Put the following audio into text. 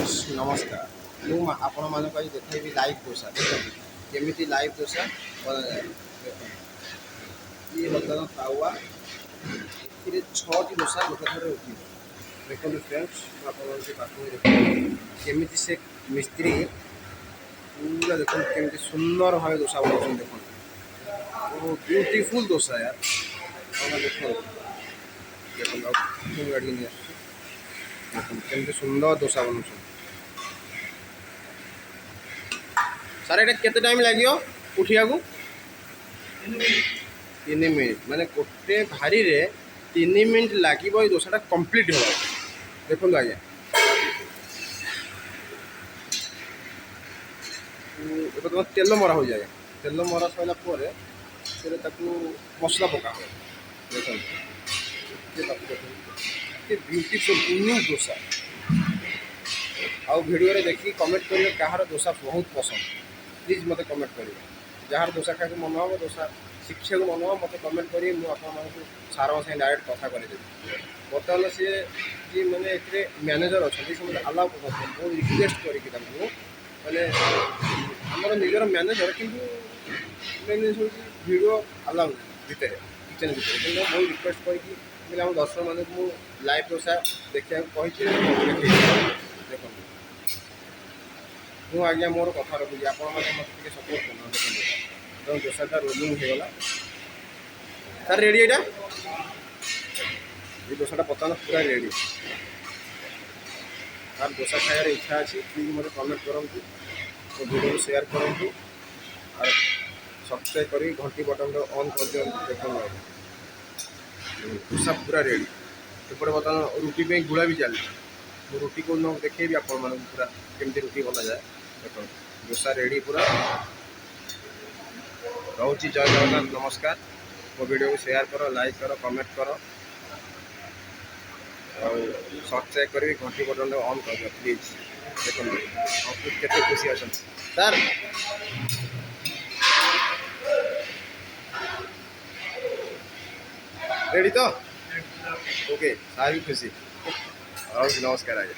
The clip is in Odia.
फ्रेंड्स नमस्कार ମୁଁ ଆପଣମାନଙ୍କୁ ଆଜି ଦେଖାଇବି ଲାଇଭ୍ ଦୋସା ଦେଖନ୍ତୁ କେମିତି ଲାଇଭ୍ ଦୋସା ବନାଯାଏ। ଦେଖନ୍ତୁ ଇଏ ବର୍ତ୍ତମାନ ତାୱା ଏଥିରେ 6ଟି ଦୋସା ଗୋଟେ ଥରେ ଉଠିବ। ଦେଖନ୍ତୁ ଫ୍ରେଣ୍ଡସ୍ ମୁଁ ଆପଣଙ୍କୁ ପାଖକୁ ଦେଖାଇବି କେମିତି ସେ ମିସ୍ତ୍ରୀ ପୁରା ଦେଖନ୍ତୁ କେମିତି ସୁନ୍ଦର ଭାବେ ଦୋସା ବନାଉଛନ୍ତି। ଦେଖନ୍ତୁ ଓ ବ୍ୟୁଟିଫୁଲ୍ ଦୋସା यार ଦେଖନ୍ତୁ ଦେଖନ୍ତୁ ଆଉ ଗାଡ଼ି ନେଇ ଆସୁଛି। ଦେଖନ୍ତୁ କେମିତି ସୁନ୍ଦର ଦୋସା ବନାଉଛନ୍ତି। ସାର୍ এটা କେତେ ଟାଇମ୍ ଲାଗିବ ଉଠିବାକୁ? 3 ମିନିଟ୍ ମାନେ ଗୋଟେ ଭାରିରେ 3 ମିନିଟ୍ ଲାଗିବ ଏଇ ଦୋସାଟା କମ୍ପ୍ଲିଟ୍ ହେବ। ଦେଖନ୍ତୁ ଆଜ୍ଞା ଏବେ ତୁମ ତେଲ ମରା ହେଉଛି ଆଜ୍ଞା। ତେଲ ମରା ସରିଲା ପରେ ସେଥିରେ ତାକୁ ମସଲା ପକା ହେବ। ଦେଖନ୍ତୁ ଏତେ ବ୍ୟୁଟିଫୁଲ୍ ୟୁନିକ୍ ଦୋସା। ଆଉ ଭିଡ଼ିଓରେ ଦେଖିକି କମେଣ୍ଟ କରିବେ କାହାର ଦୋସା ବହୁତ ପସନ୍ଦ। ପ୍ଲିଜ୍ ମୋତେ କମେଣ୍ଟ କରିବେ। ଯାହାର ଦୋସା ଖାଇବାକୁ ମନ ହେବ ଦୋସା ଶିଖିବାକୁ ମନ ହେବ ମୋତେ କମେଣ୍ଟ କରିବେ। ମୁଁ ଆପଣମାନଙ୍କୁ ସାରଙ୍କ ସାଙ୍ଗେ ଡାଇରେକ୍ଟ କଥା କରେଇଦେବି। ବର୍ତ୍ତମାନ ସିଏ ଯିଏ ମାନେ ଏଥିରେ ମ୍ୟାନେଜର୍ ଅଛନ୍ତି ସେ ମୋତେ ଆଲାଉ କରୁଛନ୍ତି। ବହୁତ ରିକ୍ୱେଷ୍ଟ କରିକି ତାଙ୍କୁ ମାନେ ଆମର ନିଜର ମ୍ୟାନେଜର୍ କିନ୍ତୁ ମେନ୍ ଜିନିଷ ହେଉଛି ଭିଡ଼ିଓ ଆଲାଉ ଭିତରେ କିଚେନ୍ ଭିତରେ କିନ୍ତୁ ବହୁତ ରିକ୍ୱେଷ୍ଟ କରିକି କହିଲେ ଆମ ଦର୍ଶକମାନଙ୍କୁ ମୁଁ ଲାଇଭ୍ ଦୋସା ଦେଖିବାକୁ କହିଛି। ଦେଖନ୍ତୁ ମୁଁ ଆଜ୍ଞା ମୋର କଥା ରଖୁଛି ଆପଣମାନେ ମୋତେ ଟିକେ ସପୋର୍ଟ କରୁନାହାନ୍ତି। ଦେଖନ୍ତୁ ତେଣୁ ଦୋସାଟା ରୋଲିଂ ହେଇଗଲା। ସାର୍ ରେଡ଼ି ଏଇଟା এই ଦୋସାଟା ବର୍ତ୍ତମାନ ପୁରା ରେଡ଼ି। ତାର ଦୋସା ଖାଇବାର ଇଚ୍ଛା ଅଛି ପ୍ଲିଜ୍ ମୋତେ କମେଣ୍ଟ କରନ୍ତୁ, ମୋ ଭିଡ଼ିଓକୁ ସେୟାର କରନ୍ତୁ ଆଉ ସବସ୍କ୍ରାଇବ୍ କରି ଘଣ୍ଟି ବଟନ୍ଟା ଅନ୍ କରିଦିଅନ୍ତୁ। ଦେଖନ୍ତୁ ଆଜ୍ଞା ଦୋସା ପୁରା ରେଡ଼ି। ଏପଟେ ବର୍ତ୍ତମାନ ରୁଟି ପାଇଁ ଗୁଳା ବି ଚାଲିଛି। ମୁଁ ରୁଟି କୋଉ ଦିନ ଦେଖେଇବି ଆପଣମାନଙ୍କୁ ପୁରା କେମିତି ରୁଟି ବନାଯାଏ। ଦେଖନ୍ତୁ ଦୋସା ରେଡ଼ି ପୁରା। ରହୁଛି ଜୟ ଜଗନ୍ନାଥ ନମସ୍କାର। ମୋ ଭିଡ଼ିଓକୁ ସେୟାର କର, ଲାଇକ୍ କର, କମେଣ୍ଟ କର ଆଉ ସବସ୍କ୍ରାଇବ୍ କରିକି ଘଣ୍ଟି ବଟନ୍ଟା ଅନ୍ କରିଦିଅ ପ୍ଲିଜ୍। ଦେଖନ୍ତୁ କେତେ ଖୁସି ଅଛନ୍ତି ସାର୍। ରେଡ଼ି ତ? ଓକେ ସାର୍ ବି ଖୁସି। ରହୁଛି ନମସ୍କାର ଆଜ୍ଞା।